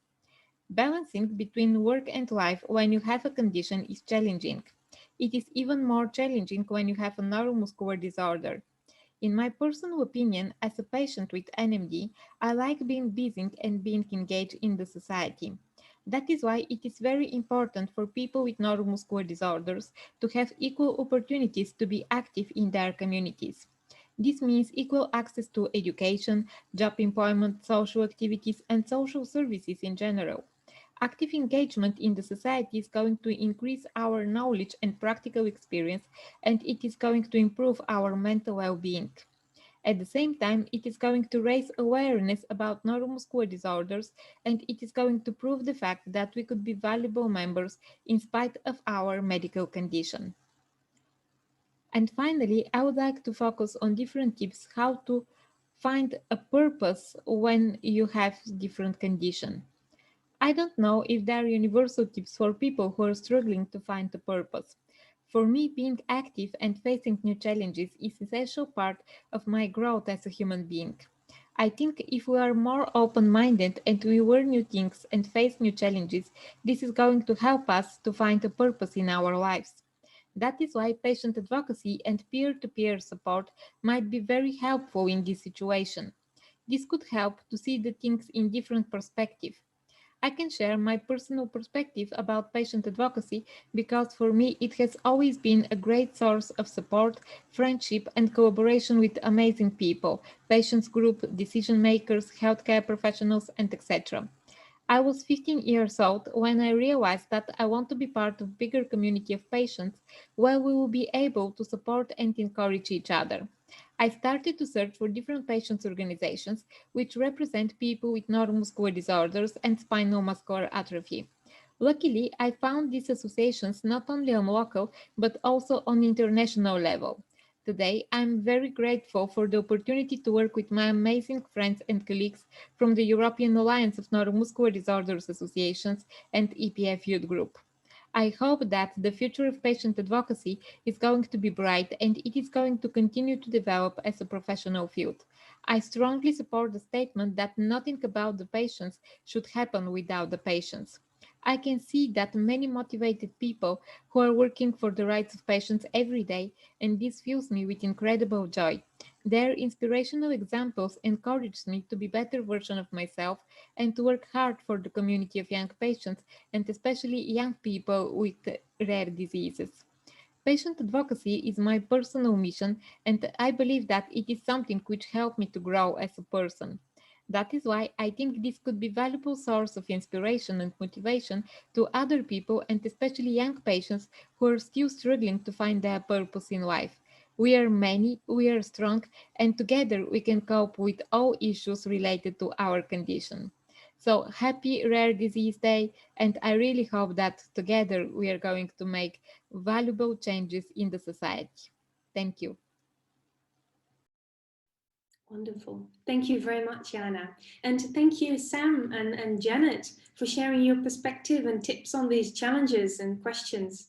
S5: Balancing between work and life when you have a condition is challenging. It is even more challenging when you have a neuromuscular disorder. In my personal opinion, as a patient with NMD, I like being busy and being engaged in the society. That is why it is very important for people with neuromuscular disorders to have equal opportunities to be active in their communities. This means equal access to education, job employment, social activities, and social services in general. Active engagement in the society is going to increase our knowledge and practical experience, and it is going to improve our mental well-being. At the same time, it is going to raise awareness about neuromuscular disorders, and it is going to prove the fact that we could be valuable members in spite of our medical condition. And finally, I would like to focus on different tips how to find a purpose when you have different condition. I don't know if there are universal tips for people who are struggling to find a purpose. For me, being active and facing new challenges is an essential part of my growth as a human being. I think if we are more open-minded and we learn new things and face new challenges, this is going to help us to find a purpose in our lives. That is why patient advocacy and peer-to-peer support might be very helpful in this situation. This could help to see the things in different perspective. I can share my personal perspective about patient advocacy because for me it has always been a great source of support, friendship, and collaboration with amazing people, patients group, decision makers, healthcare professionals, and etc. I was 15 years old when I realized that I want to be part of a bigger community of patients where we will be able to support and encourage each other. I started to search for different patients' organizations which represent people with neuromuscular disorders and spinal muscular atrophy. Luckily, I found these associations not only on local but also on international level. Today, I'm very grateful for the opportunity to work with my amazing friends and colleagues from the European Alliance of Neuromuscular Disorders Associations and EPF Youth Group. I hope that the future of patient advocacy is going to be bright and it is going to continue to develop as a professional field. I strongly support the statement that nothing about the patients should happen without the patients. I can see that many motivated people who are working for the rights of patients every day, and this fills me with incredible joy. Their inspirational examples encourage me to be a better version of myself and to work hard for the community of young patients and especially young people with rare diseases. Patient advocacy is my personal mission, and I believe that it is something which helped me to grow as a person. That is why I think this could be a valuable source of inspiration and motivation to other people and especially young patients who are still struggling to find their purpose in life. We are many, we are strong, and together we can cope with all issues related to our condition. So happy Rare Disease Day, and I really hope that together we are going to make valuable changes in the society. Thank you.
S1: Wonderful. Thank you very much, Jana. And thank you, Sam and Janet, for sharing your perspective and tips on these challenges and questions.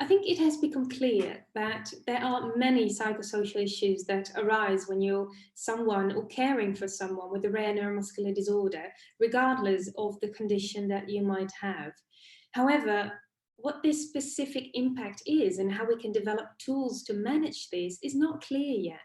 S1: I think it has become clear that there are many psychosocial issues that arise when you're someone or caring for someone with a rare neuromuscular disorder, regardless of the condition that you might have. However, what this specific impact is and how we can develop tools to manage this is not clear yet.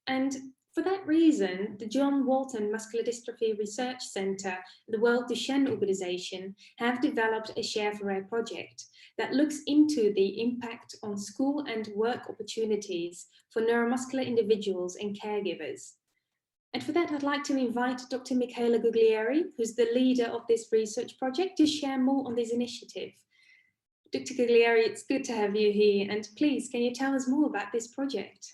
S1: And for that reason, the John Walton Muscular Dystrophy Research Centre, the World Duchenne Organization, have developed a Share for Rare project that looks into the impact on school and work opportunities for neuromuscular individuals and caregivers. And for that, I'd like to invite Dr. Michaela Guglieri, who's the leader of this research project, to share more on this initiative. Dr. Guglieri, it's good to have you here, and please, can you tell us more about this project?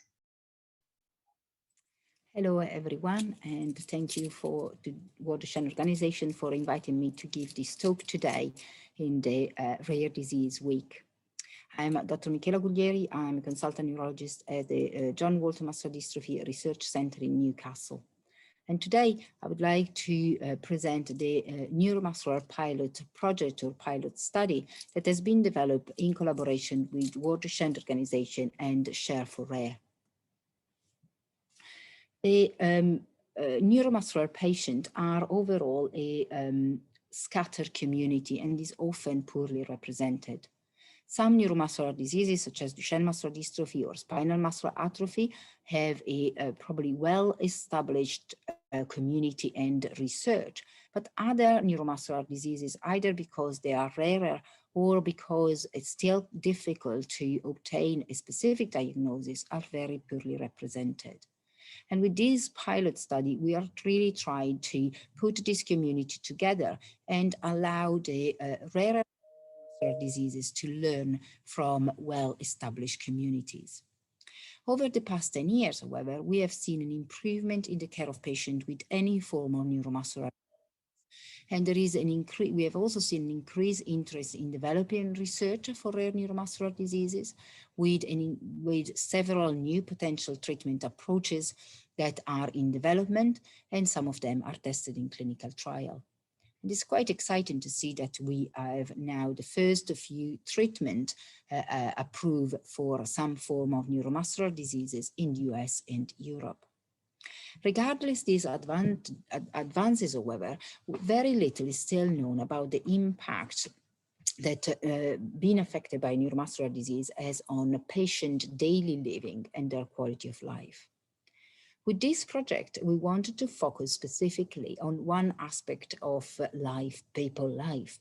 S6: Hello, everyone, and thank you for the World Duchenne Organization for inviting me to give this talk today in the Rare Disease Week. I'm Dr. Michaela Guglieri. I'm a consultant neurologist at the John Walton Muscular Dystrophy Research Center in Newcastle. And today I would like to present the neuromuscular pilot project or pilot study that has been developed in collaboration with World Duchenne Organization and Share for Rare. The neuromuscular patients are overall a scattered community and is often poorly represented. Some neuromuscular diseases, such as Duchenne muscular dystrophy or spinal muscular atrophy, have a probably well-established community and research, but other neuromuscular diseases, either because they are rarer or because it's still difficult to obtain a specific diagnosis, are very poorly represented. And with this pilot study, we are really trying to put this community together and allow the rarer diseases to learn from well-established communities. Over the past 10 years, however, we have seen an improvement in the care of patients with any form of neuromuscular. And there is an increase, we have also seen an increased interest in developing research for rare neuromuscular diseases with several new potential treatment approaches that are in development, and some of them are tested in clinical trial. And it's quite exciting to see that we have now the first few treatment approved for some form of neuromuscular diseases in the US and Europe. Regardless these advances, however, very little is still known about the impact that being affected by neuromuscular disease has on patient daily living and their quality of life. With this project, we wanted to focus specifically on one aspect of life, people life.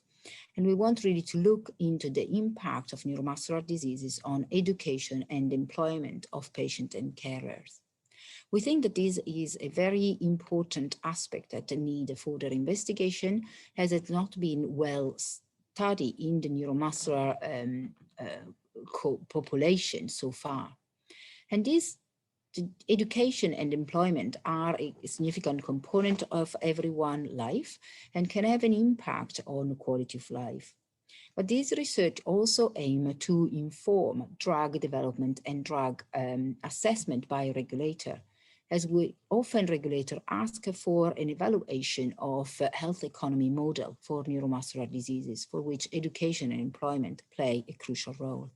S6: And we want really to look into the impact of neuromuscular diseases on education and employment of patients and carers. We think that this is a very important aspect that needs further investigation, as it's not been well studied in the neuromuscular population so far. And this education and employment are a significant component of everyone's life and can have an impact on quality of life. But this research also aims to inform drug development and drug assessment by regulator, as we often regulator ask for an evaluation of a health economy model for neuromuscular diseases, for which education and employment play a crucial role.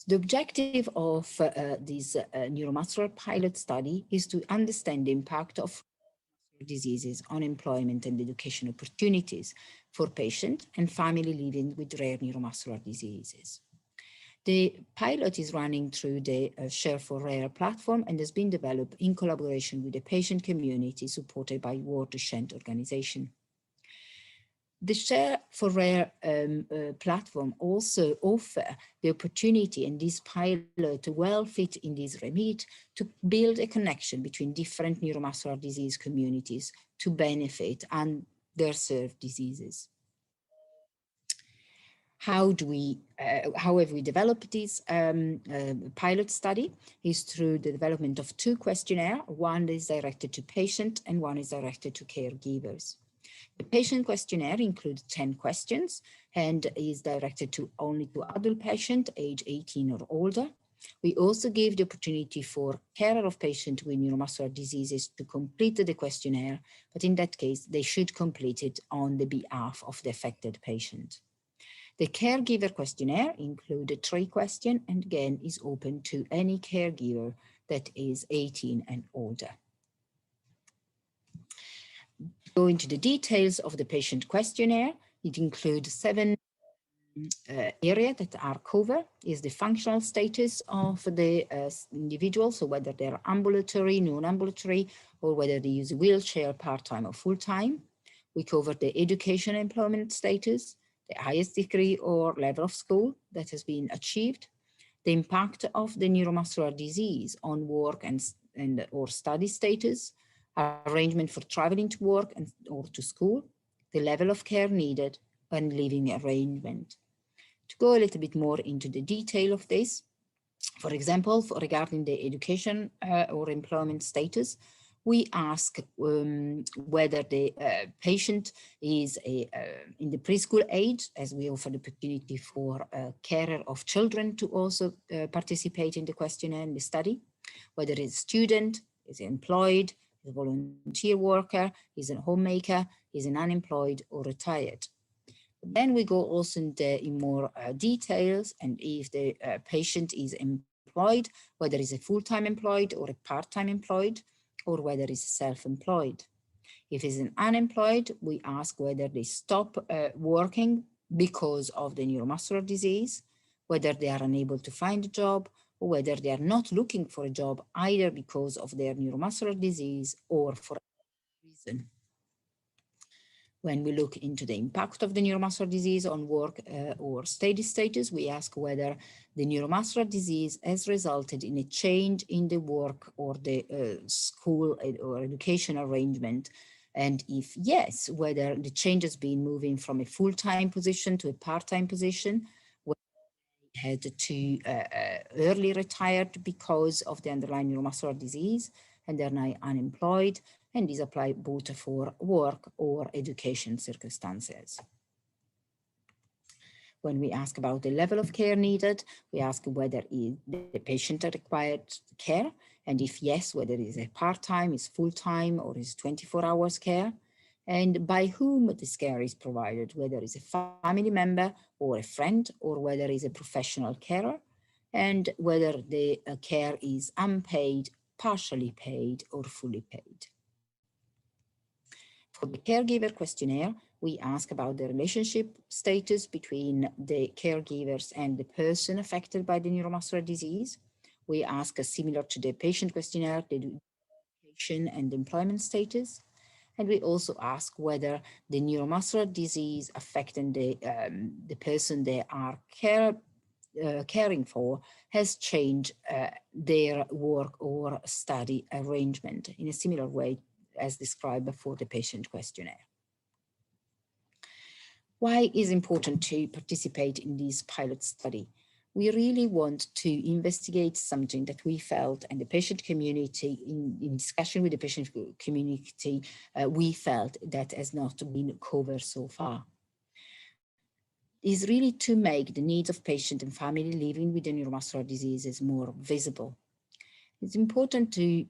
S6: The objective of this neuromuscular pilot study is to understand the impact of diseases on employment and education opportunities for patients and family living with rare neuromuscular diseases. The pilot is running through the Share for Rare platform and has been developed in collaboration with the patient community supported by World Duchenne Organization. The Share for Rare platform also offers the opportunity, and this pilot well fit in this remit, to build a connection between different neuromuscular disease communities to benefit underserved diseases. How have we developed this pilot study? Is through the development of two questionnaires. One is directed to patients and one is directed to caregivers. The patient questionnaire includes 10 questions and is directed only to adult patients age 18 or older. We also give the opportunity for carer of patients with neuromuscular diseases to complete the questionnaire, but in that case, they should complete it on the behalf of the affected patient. The caregiver questionnaire includes 3 questions and again is open to any caregiver that is 18 and older. Go into the details of the patient questionnaire. It includes 7 areas that are covered. Is the functional status of the individual, so whether they're ambulatory, non-ambulatory, or whether they use a wheelchair part-time or full-time. We cover the education employment status, the highest degree or level of school that has been achieved, the impact of the neuromuscular disease on work and or study status, arrangement for traveling to work or to school, the level of care needed, and living arrangement. To go a little bit more into the detail of this, for example, regarding the education or employment status, we ask whether the patient is in the preschool age, as we offer the opportunity for a carer of children to also participate in the questionnaire and the study, whether it's a student, is employed, is a volunteer worker, is a homemaker, is an unemployed or retired. Then we go also in more details, and if the patient is employed, whether it's a full-time employed or a part-time employed, or whether it's self-employed. If it's an unemployed, we ask whether they stop working because of the neuromuscular disease, whether they are unable to find a job, or whether they are not looking for a job either because of their neuromuscular disease or for a reason. When we look into the impact of the neuromuscular disease on work or study status, we ask whether the neuromuscular disease has resulted in a change in the work or the school or education arrangement. And if yes, whether the change has been moving from a full-time position to a part-time position, whether they had to early retired because of the underlying neuromuscular disease, and they're now unemployed, and these apply both for work or education circumstances. When we ask about the level of care needed, we ask whether the patient required care, and if yes, whether it is a part-time, is full-time, or is 24 hours care, and by whom this care is provided, whether it's a family member or a friend, or whether it's a professional carer, and whether the care is unpaid, partially paid, or fully paid. For the caregiver questionnaire, we ask about the relationship status between the caregivers and the person affected by the neuromuscular disease. We ask, similar to the patient questionnaire, the education and employment status. And we also ask whether the neuromuscular disease affecting the person they are caring for has changed their work or study arrangement in a similar way as described before the patient questionnaire. Why is it important to participate in this pilot study? We really want to investigate something that we felt, and the patient community, in discussion with the patient community, we felt that has not been covered so far. Is really to make the needs of patient and family living with the neuromuscular diseases more visible. It's important to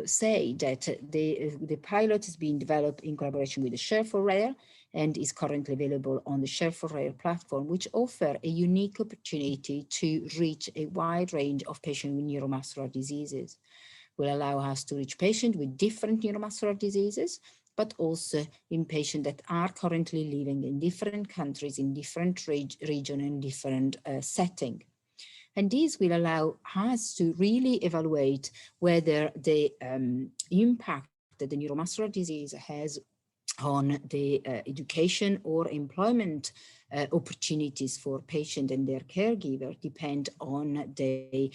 S6: say that the pilot is being developed in collaboration with the Share4Rare and is currently available on the Share4Rare platform, which offer a unique opportunity to reach a wide range of patients with neuromuscular diseases. Will allow us to reach patients with different neuromuscular diseases, but also in patients that are currently living in different countries, in different region and different setting. And this will allow us to really evaluate whether the impact that the neuromuscular disease has on the education or employment opportunities for patient and their caregiver depend on the,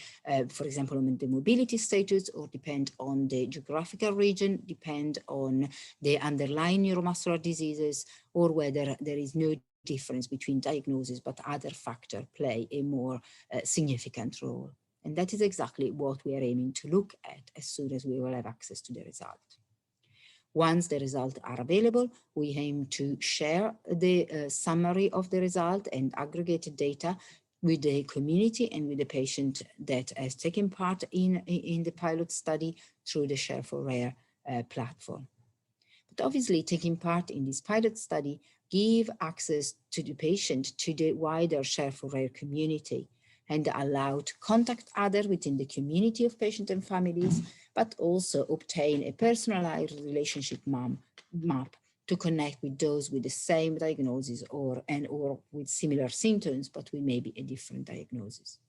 S6: for example, on the mobility status, or depend on the geographical region, depend on the underlying neuromuscular diseases, or whether there is no difference between diagnosis, but other factors play a more significant role. And that is exactly what we are aiming to look at as soon as we will have access to the result. Once the results are available, we aim to share the summary of the result and aggregated data with the community and with the patient that has taken part in the pilot study through the Share4Rare platform. But obviously, taking part in this pilot study give access to the patient to the wider Share for Rare community, and allow to contact others within the community of patients and families, but also obtain a personalized relationship map to connect with those with the same diagnosis or with similar symptoms, but with maybe a different diagnosis.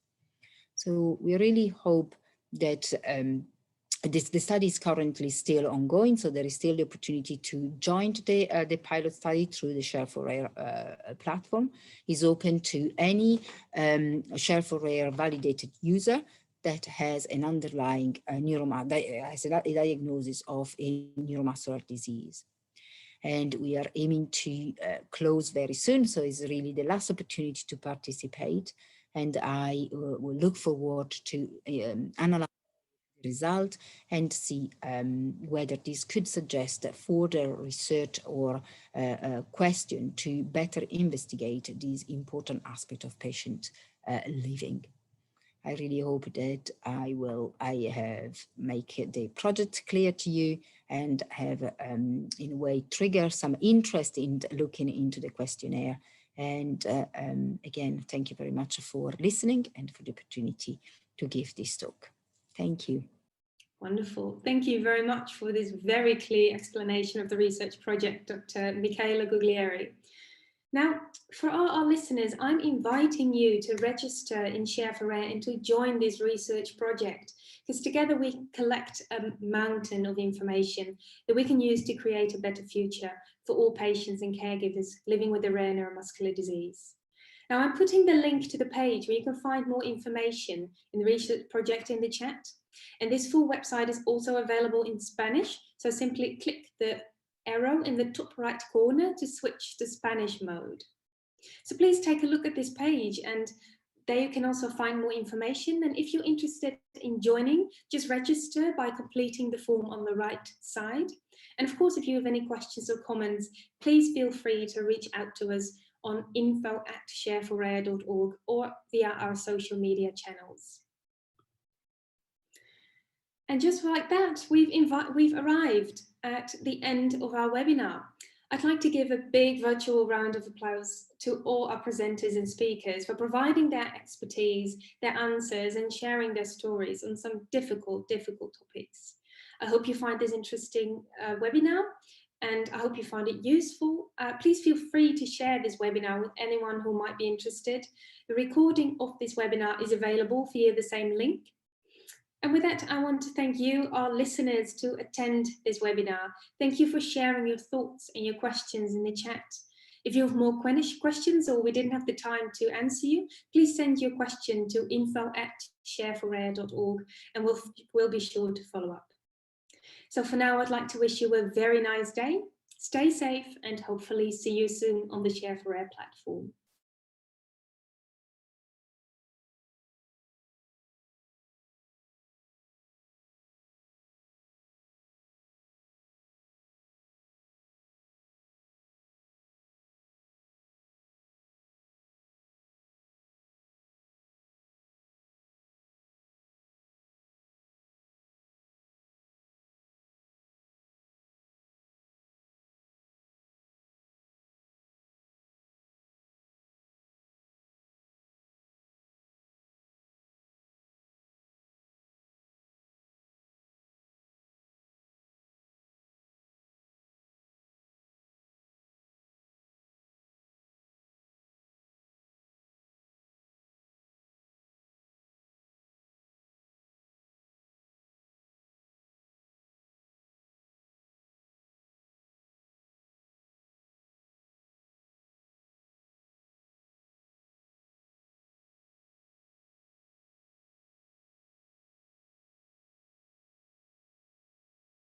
S6: So we really hope that the study is currently still ongoing, so there is still the opportunity to join the pilot study through the Share for Rare platform. It's open to any Share for Rare validated user that has an underlying diagnosis of a neuromuscular disease. And we are aiming to close very soon, so it's really the last opportunity to participate. And I will look forward to analyze the result and see whether this could suggest further research or question to better investigate these important aspects of patient living. I really hope that I have make the project clear to you and have in a way trigger some interest in looking into the questionnaire. And again, thank you very much for listening and for the opportunity to give this talk. Thank you.
S1: Wonderful. Thank you very much for this very clear explanation of the research project, Dr. Michaela Guglieri. Now, for our listeners, I'm inviting you to register in Share for Rare and to join this research project, because together we collect a mountain of information that we can use to create a better future for all patients and caregivers living with a rare neuromuscular disease. Now, I'm putting the link to the page where you can find more information in the research project in the chat. And this full website is also available in Spanish, so simply click the arrow in the top right corner to switch to Spanish mode. So please take a look at this page, and there you can also find more information. And if you're interested in joining, just register by completing the form on the right side. And of course, if you have any questions or comments, please feel free to reach out to us on info@shareforrare.org or via our social media channels. And just like that, we've arrived at the end of our webinar. I'd like to give a big virtual round of applause to all our presenters and speakers for providing their expertise, their answers, and sharing their stories on some difficult topics. I hope you find this interesting webinar, and I hope you find it useful. Please feel free to share this webinar with anyone who might be interested. The recording of this webinar is available via the same link. And with that, I want to thank you, our listeners, to attend this webinar. Thank you for sharing your thoughts and your questions in the chat. If you have more questions or we didn't have the time to answer you, please send your question to info@shareforrare.org and we'll be sure to follow up. So for now, I'd like to wish you a very nice day. Stay safe and hopefully see you soon on the Share for Rare platform.